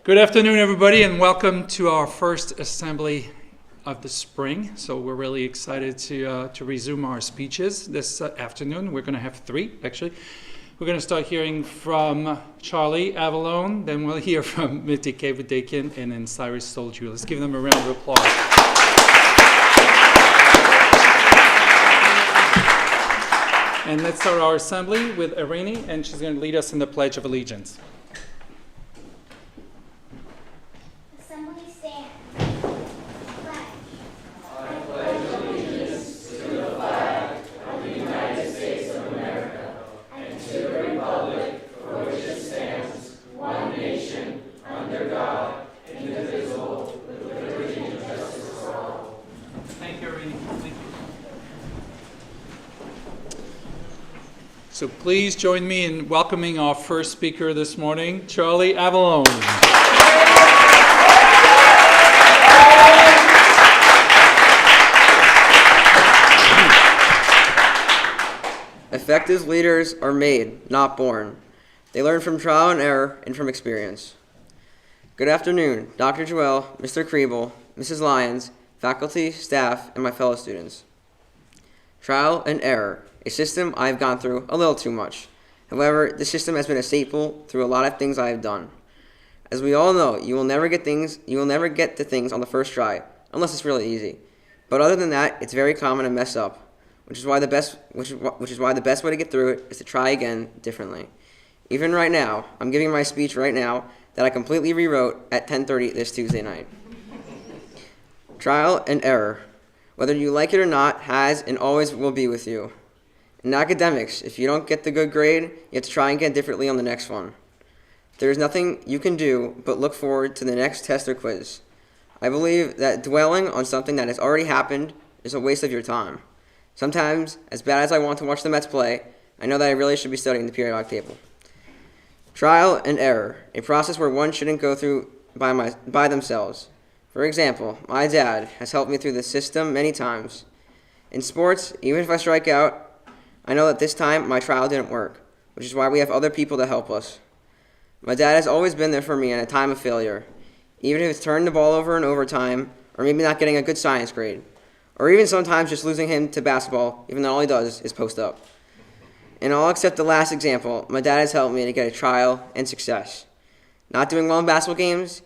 Good afternoon, everybody, and welcome to our first assembly of the spring. So we're really excited to resume our speeches this afternoon. We're going to have three, actually. We're going to start hearing from Charlie Avalone, then we'll hear from Mitty Kevudekin, and then Cyrus Solju. Let's give them a round of applause. And let's start our assembly with Irini, and she's going to lead us in the Pledge of Allegiance. So please join me in welcoming our first speaker this morning, Charlie Avalone. Effective leaders are made, not born. They learn from trial and error and from experience. Good afternoon, Dr. Joel, Mr. Kriebel, Mrs. Lyons, faculty, staff, and my fellow students. Trial and error, a system I have gone through a little too much. However, this system has been a staple through a lot of things I have done. As we all know, you will never get to things on the first try, unless it's really easy. But other than that, it's very common to mess up, which is why the best way to get through it is to try again differently. Even right now, I'm giving my speech right now that I completely rewrote at 10:30 this Tuesday night. Trial and error, whether you like it or not, has and always will be with you. In academics, if you don't get the good grade, you have to try and get differently on the next one. There is nothing you can do but look forward to the next test or quiz. I believe that dwelling on something that has already happened is a waste of your time. Sometimes, as bad as I want to watch the Mets play, I know that I really should be studying the periodic table. Trial and error, a process where one shouldn't go through by themselves. For example, my dad has helped me through the system many times. In sports, even if I strike out, I know that this time my trial didn't work, which is why we have other people to help us. My dad has always been there for me in a time of failure, even if it's turning the ball over in overtime, or maybe not getting a good science grade, or even sometimes just losing him to basketball, even though all he does is post up. In all except the last example, my dad has helped me to get a trial and success. Not doing well in basketball games,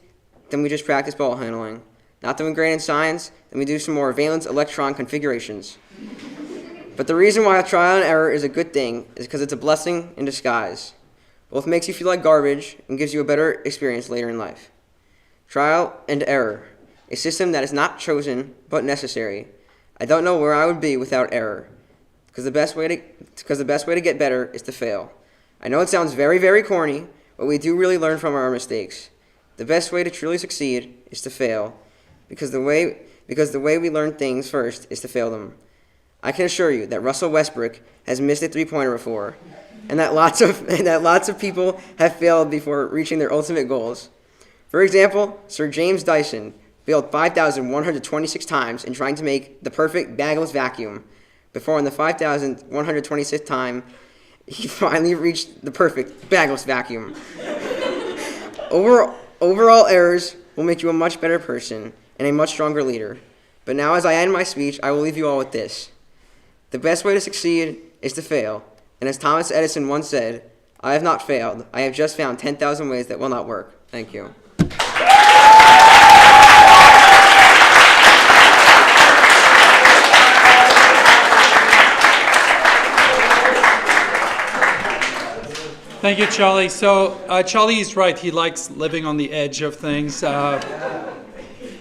then we just practice ball handling. Not doing great in science, then we do some more valence electron configurations. But the reason why trial and error is a good thing is because it's a blessing in disguise. Both makes you feel like garbage and gives you a better experience later in life. Trial and error, a system that is not chosen but necessary. I don't know where I would be without error, because the best way to get better is to fail. I know it sounds very, very corny, but we do really learn from our mistakes. The best way to truly succeed is to fail, because the way we learn things first is to fail them. I can assure you that Russell Westbrook has missed a three-pointer before, and that lots of people have failed before reaching their ultimate goals. For example, Sir James Dyson failed 5,126 times in trying to make the perfect bagless vacuum, before on the 5,126th time, he finally reached the perfect bagless vacuum. Overall errors will make you a much better person and a much stronger leader. But now as I end my speech, I will leave you all with this. The best way to succeed is to fail. And as Thomas Edison once said, I have not failed. I have just found 10,000 ways that will not work. Thank you. Thank you, Charlie. So Charlie is right. He likes living on the edge of things.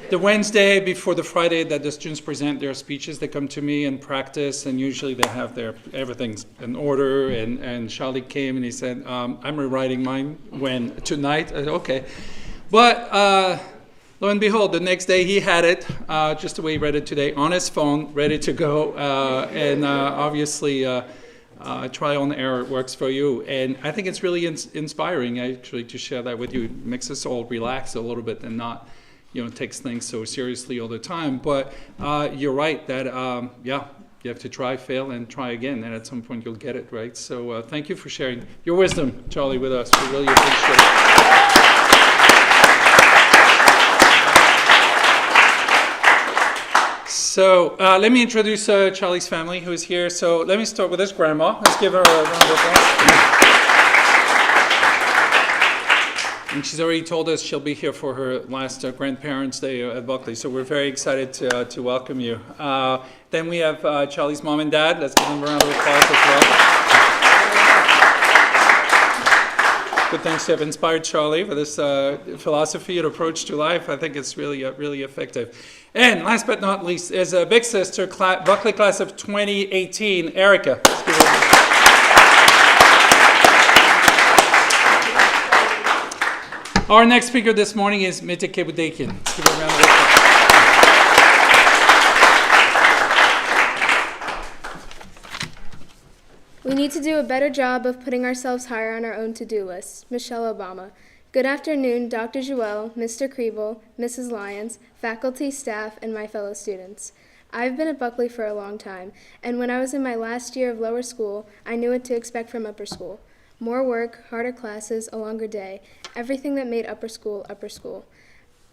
The Wednesday before the Friday that the students present their speeches, they come to me and practice, and usually they have everything's in order. And Charlie came and he said, I'm rewriting mine tonight. I said, okay. But lo and behold, the next day he had it, just the way he read it today, on his phone, ready to go. Obviously, trial and error works for you. And I think it's really inspiring, actually, to share that with you. It makes us all relax a little bit and not takes things so seriously all the time. But you're right that, you have to try, fail, and try again. And at some point you'll get it, right? So thank you for sharing your wisdom, Charlie, with us. We really appreciate it. So let me introduce Charlie's family who is here. So let me start with his grandma. Let's give her a round of applause. And she's already told us she'll be here for her last grandparents' day at Buckley. So we're very excited to welcome you. Then we have Charlie's mom and dad. Let's give them a round of applause as well. Good things to have inspired Charlie with this philosophy and approach to life. I think it's really effective. And last but not least is a big sister, Buckley class of 2018, Erica. Let's give her Our next speaker this morning is Mitike Budakian. Let's give her a round of applause. We need to do a better job of putting ourselves higher on our own to-do list. Michelle Obama. Good afternoon, Dr. Joel, Mr. Kriebel, Mrs. Lyons, faculty, staff, and my fellow students. I've been at Buckley for a long time, and when I was in my last year of lower school, I knew what to expect from upper school. More work, harder classes, a longer day, everything that made upper school upper school.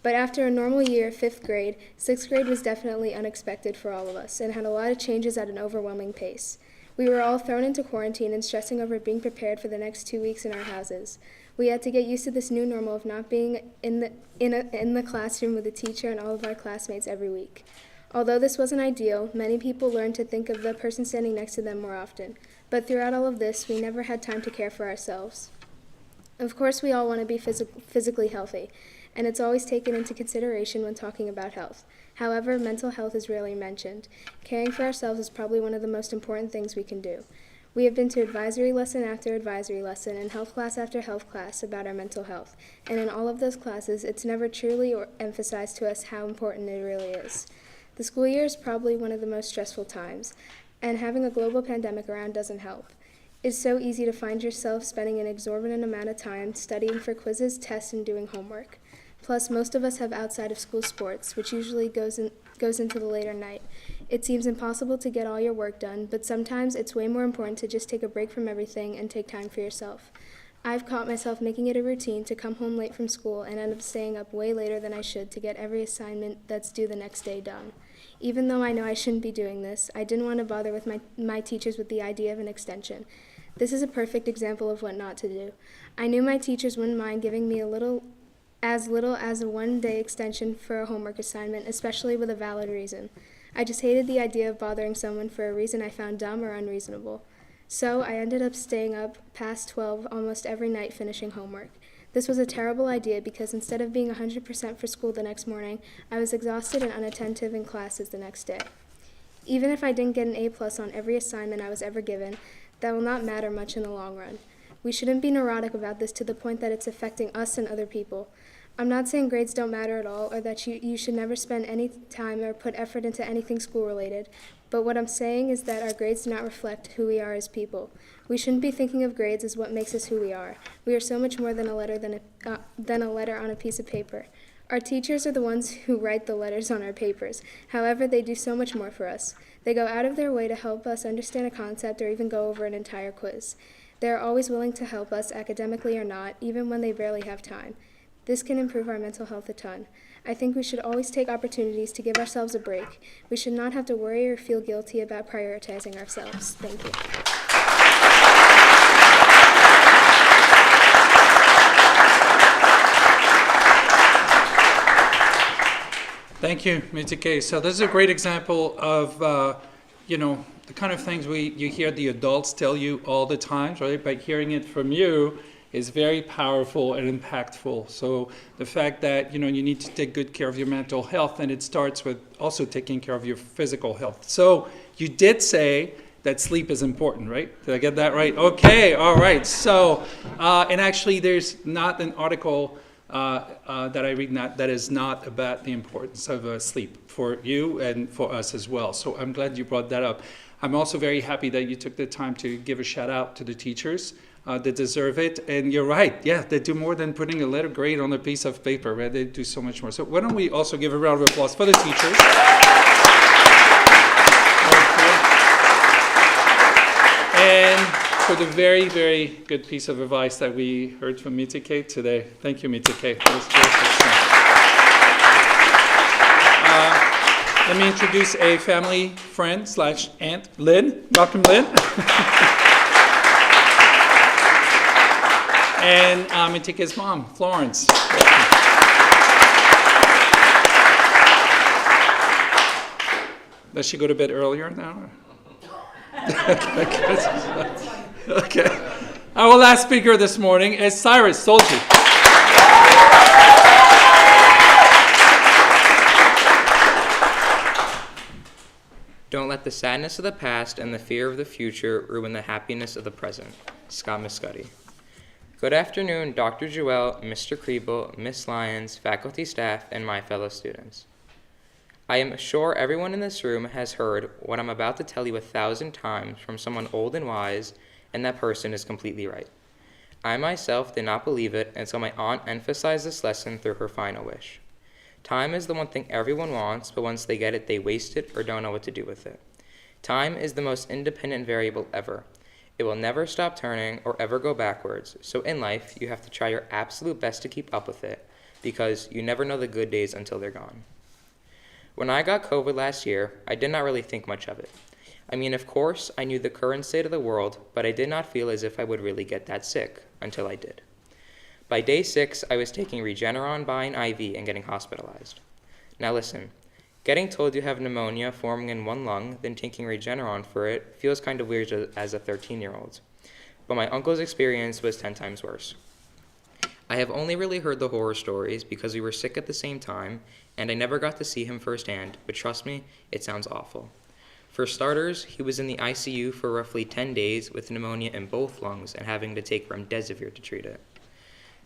But after a normal year, 5th grade, 6th grade was definitely unexpected for all of us and had a lot of changes at an overwhelming pace. We were all thrown into quarantine and stressing over being prepared for the next 2 weeks in our houses. We had to get used to this new normal of not being in the classroom with a teacher and all of our classmates every week. Although this wasn't ideal, many people learned to think of the person standing next to them more often. But throughout all of this, we never had time to care for ourselves. Of course, we all want to be physically healthy, and it's always taken into consideration when talking about health. However, mental health is rarely mentioned. Caring for ourselves is probably one of the most important things we can do. We have been to advisory lesson after advisory lesson and health class after health class about our mental health, and in all of those classes, it's never truly emphasized to us how important it really is. The school year is probably one of the most stressful times, and having a global pandemic around doesn't help. It's so easy to find yourself spending an exorbitant amount of time studying for quizzes, tests, and doing homework. Plus, most of us have outside of school sports, which usually goes into the later night. It seems impossible to get all your work done, but sometimes it's way more important to just take a break from everything and take time for yourself. I've caught myself making it a routine to come home late from school and end up staying up way later than I should to get every assignment that's due the next day done. Even though I know I shouldn't be doing this, I didn't want to bother with my teachers with the idea of an extension. This is a perfect example of what not to do. I knew my teachers wouldn't mind giving me as little as a one-day extension for a homework assignment, especially with a valid reason. I just hated the idea of bothering someone for a reason I found dumb or unreasonable. So I ended up staying up past 12 almost every night finishing homework. This was a terrible idea because instead of being 100% for school the next morning, I was exhausted and unattentive in classes the next day. Even if I didn't get an A+ on every assignment I was ever given, that will not matter much in the long run. We shouldn't be neurotic about this to the point that it's affecting us and other people. I'm not saying grades don't matter at all or that you should never spend any time or put effort into anything school-related, but what I'm saying is that our grades do not reflect who we are as people. We shouldn't be thinking of grades as what makes us who we are. We are so much more than a letter on a piece of paper. Our teachers are the ones who write the letters on our papers. However, they do so much more for us. They go out of their way to help us understand a concept or even go over an entire quiz. They are always willing to help us, academically or not, even when they barely have time. This can improve our mental health a ton. I think we should always take opportunities to give ourselves a break. We should not have to worry or feel guilty about prioritizing ourselves. Thank you. Thank you, Mitike. So this is a great example of, the kind of things you hear the adults tell you all the time, right? But hearing it from you is very powerful and impactful. So the fact that, you need to take good care of your mental health, and it starts with also taking care of your physical health. So you did say that sleep is important, right? Did I get that right? Okay, all right. So, and actually there's not an article that I read that is not about the importance of sleep for you and for us as well. So I'm glad you brought that up. I'm also very happy that you took the time to give a shout out to the teachers. They deserve it, and you're right. Yeah, they do more than putting a letter grade on a piece of paper. Right? They do so much more. So why don't we also give a round of applause for the teachers? And for the very, very good piece of advice that we heard from Mitike today. Thank you, Mitike. That was terrific. Let me introduce a family friend slash aunt, Lynn. Welcome, Lynn. And Antika's mom, Florence. Does she go to bed earlier now? Okay. Our last speaker this morning is Cyrus Solti. Don't let the sadness of the past and the fear of the future ruin the happiness of the present. Scott Muscuddy. Good afternoon, Dr. Jewell, Mr. Kriebel, Miss Lyons, faculty, staff, and my fellow students. I am sure everyone in this room has heard what I'm about to tell you 1,000 times from someone old and wise, and that person is completely right. I myself did not believe it until my aunt emphasized this lesson through her final wish. Time is the one thing everyone wants, but once they get it, they waste it or don't know what to do with it. Time is the most independent variable ever. It will never stop turning or ever go backwards, so in life, you have to try your absolute best to keep up with it, because you never know the good days until they're gone. When I got COVID last year, I did not really think much of it. I mean, of course, I knew the current state of the world, but I did not feel as if I would really get that sick, until I did. By day 6, I was taking Regeneron by an IV and getting hospitalized. Now listen, getting told you have pneumonia forming in one lung, then taking Regeneron for it, feels kind of weird as a 13-year-old. But my uncle's experience was 10 times worse. I have only really heard the horror stories because we were sick at the same time, and I never got to see him firsthand, but trust me, it sounds awful. For starters, he was in the ICU for roughly 10 days with pneumonia in both lungs and having to take remdesivir to treat it.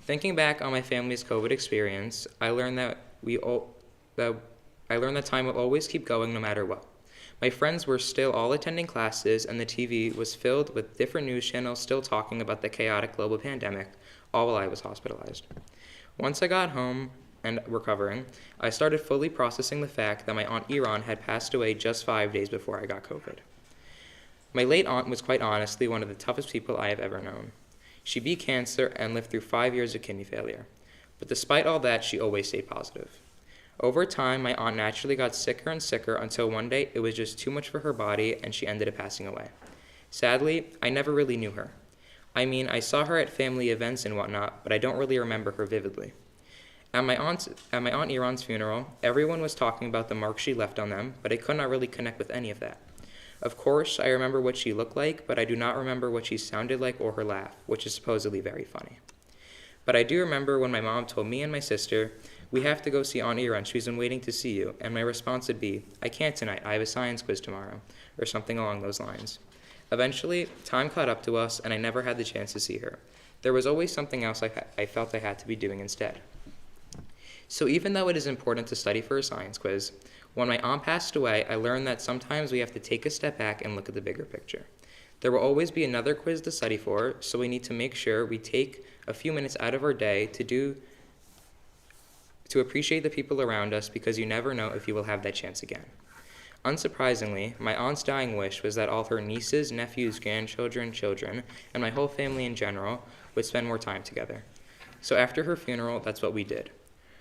Thinking back on my family's COVID experience, I learned that time will always keep going no matter what. My friends were still all attending classes, and the TV was filled with different news channels still talking about the chaotic global pandemic, all while I was hospitalized. Once I got home and recovering, I started fully processing the fact that my Aunt Iran had passed away just 5 days before I got COVID. My late aunt was quite honestly one of the toughest people I have ever known. She beat cancer and lived through 5 years of kidney failure. But despite all that, she always stayed positive. Over time, my aunt naturally got sicker and sicker until one day it was just too much for her body and she ended up passing away. Sadly, I never really knew her. I mean, I saw her at family events and whatnot, but I don't really remember her vividly. At my Aunt Iran's funeral, everyone was talking about the marks she left on them, but I could not really connect with any of that. Of course, I remember what she looked like, but I do not remember what she sounded like or her laugh, which is supposedly very funny. But I do remember when my mom told me and my sister, "We have to go see Aunt Iran, she's been waiting to see you," and my response would be, "I can't tonight, I have a science quiz tomorrow," or something along those lines. Eventually, time caught up to us, and I never had the chance to see her. There was always something else I felt I had to be doing instead. So even though it is important to study for a science quiz, when my aunt passed away, I learned that sometimes we have to take a step back and look at the bigger picture. There will always be another quiz to study for, so we need to make sure we take a few minutes out of our day to appreciate the people around us, because you never know if you will have that chance again. Unsurprisingly, my aunt's dying wish was that all her nieces, nephews, grandchildren, children, and my whole family in general would spend more time together. So after her funeral, that's what we did.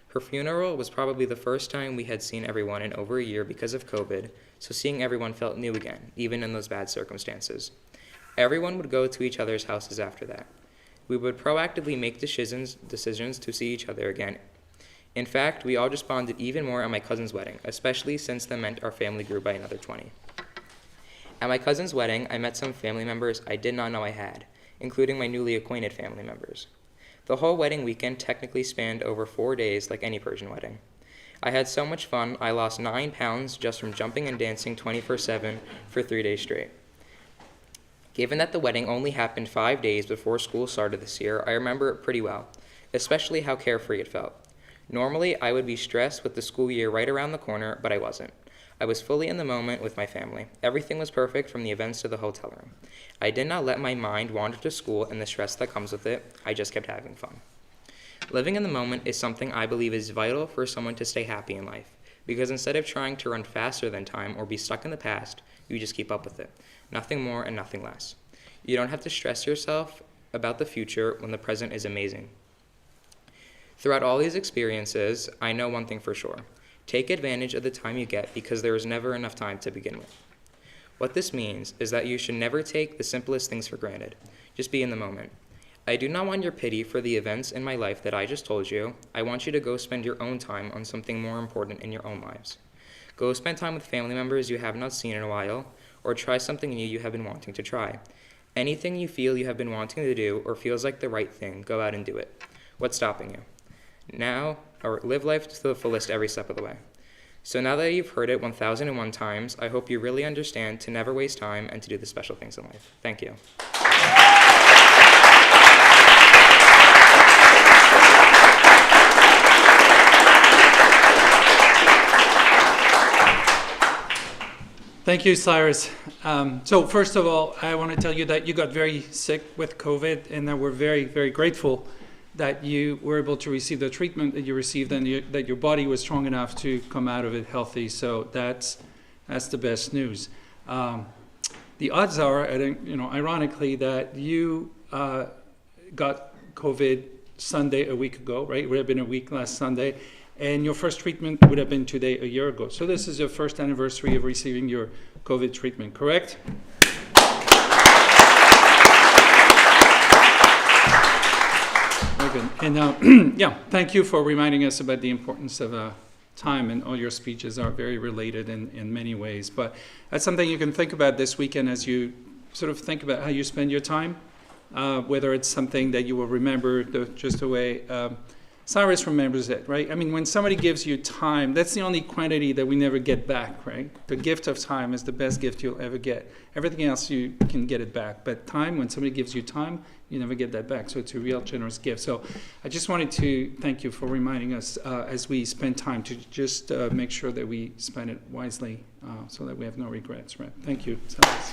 Her funeral was probably the first time we had seen everyone in over a year because of COVID, so seeing everyone felt new again, even in those bad circumstances. Everyone would go to each other's houses after that. We would proactively make decisions to see each other again. In fact, we all just bonded even more at my cousin's wedding, especially since that meant our family grew by another 20. At my cousin's wedding, I met some family members I did not know I had, including my newly acquainted family members. The whole wedding weekend technically spanned over 4 days like any Persian wedding. I had so much fun, I lost 9 pounds just from jumping and dancing 24/7 for 3 days straight. Given that the wedding only happened 5 days before school started this year, I remember it pretty well, especially how carefree it felt. Normally, I would be stressed with the school year right around the corner, but I wasn't. I was fully in the moment with my family. Everything was perfect from the events to the hotel room. I did not let my mind wander to school and the stress that comes with it. I just kept having fun. Living in the moment is something I believe is vital for someone to stay happy in life, because instead of trying to run faster than time or be stuck in the past, you just keep up with it. Nothing more and nothing less. You don't have to stress yourself about the future when the present is amazing. Throughout all these experiences, I know one thing for sure. Take advantage of the time you get because there is never enough time to begin with. What this means is that you should never take the simplest things for granted. Just be in the moment. I do not want your pity for the events in my life that I just told you. I want you to go spend your own time on something more important in your own lives. Go spend time with family members you have not seen in a while, or try something new you have been wanting to try. Anything you feel you have been wanting to do or feels like the right thing, go out and do it. What's stopping you? Now, or live life to the fullest every step of the way. So now that you've heard it 1,001 times, I hope you really understand to never waste time and to do the special things in life. Thank you. Thank you, Cyrus. So first of all, I want to tell you that you got very sick with COVID, and that we're very, very grateful that you were able to receive the treatment that you received, and that your body was strong enough to come out of it healthy. So that's the best news. The odds are, ironically, that you got COVID Sunday a week ago, right? It would have been a week last Sunday. And your first treatment would have been today a year ago. So this is your first anniversary of receiving your COVID treatment, correct? Very good. And thank you for reminding us about the importance of time, and all your speeches are very related in many ways. But that's something you can think about this weekend as you sort of think about how you spend your time, whether it's something that you will remember just the way Cyrus remembers it, right? I mean, when somebody gives you time, that's the only quantity that we never get back, right? The gift of time is the best gift you'll ever get. Everything else, you can get it back. But time, when somebody gives you time, you never get that back. So it's a real generous gift. So I just wanted to thank you for reminding us as we spend time to just make sure that we spend it wisely so that we have no regrets, right? Thank you, Cyrus.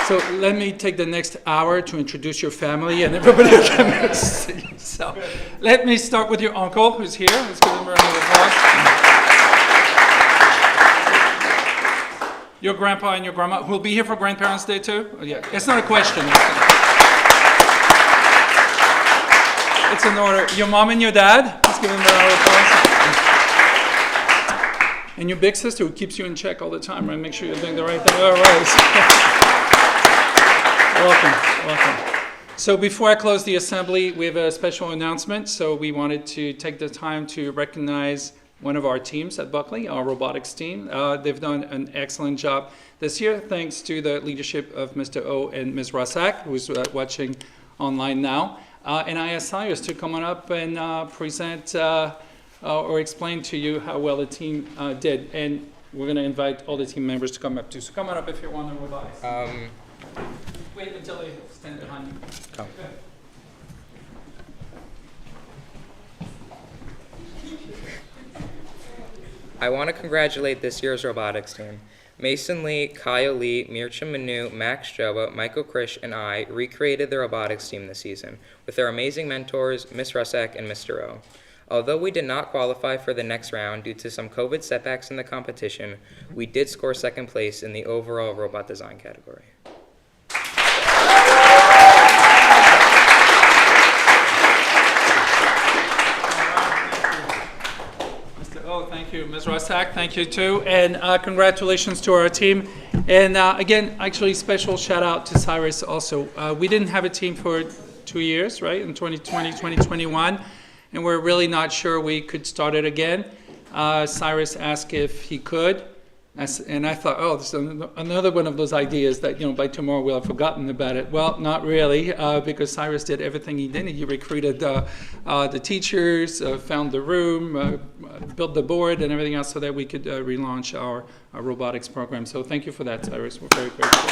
So let me take the next hour to introduce your family and everybody who can see. So let me start with your uncle who's here. Let's give him a round of applause. Your grandpa and your grandma who will be here for Grandparents' Day too? Oh, yeah, it's not a question. It's an order. Your mom and your dad. Let's give them a round of applause. And your big sister who keeps you in check all the time, right? Make sure you're doing the right thing. All right. Welcome. So before I close the assembly, we have a special announcement. So we wanted to take the time to recognize one of our teams at Buckley, our robotics team. They've done an excellent job this year, thanks to the leadership of Mr. O and Ms. Rasak, who's watching online now. And I asked Cyrus to come on up and present or explain to you how well the team did. And we're going to invite all the team members to come up too. So come on up if you want the robotics. Wait until they stand behind you. Come. I want to congratulate this year's robotics team. Mason Lee, Kyle Lee, Mircha Manu, Max Joba, Michael Krish, and I recreated the robotics team this season with our amazing mentors, Ms. Rusek and Mr. O. Although we did not qualify for the next round due to some COVID setbacks in the competition, we did score second place in the overall robot design category. Thank you, Ms. Rosak. Thank you too, and congratulations to our team. And again, actually, special shout out to Cyrus also. We didn't have a team for 2 years, right? In 2020, 2021, and we're really not sure we could start it again. Cyrus asked if he could, and I thought, oh, this is another one of those ideas that by tomorrow we'll have forgotten about it. Well, not really, because Cyrus did everything he did. He recruited the teachers, found the room, built the board and everything else so that we could relaunch our robotics program. So thank you for that, Cyrus. We're very grateful.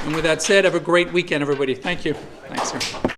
And with that said, have a great weekend, everybody. Thank you. Thanks, sir.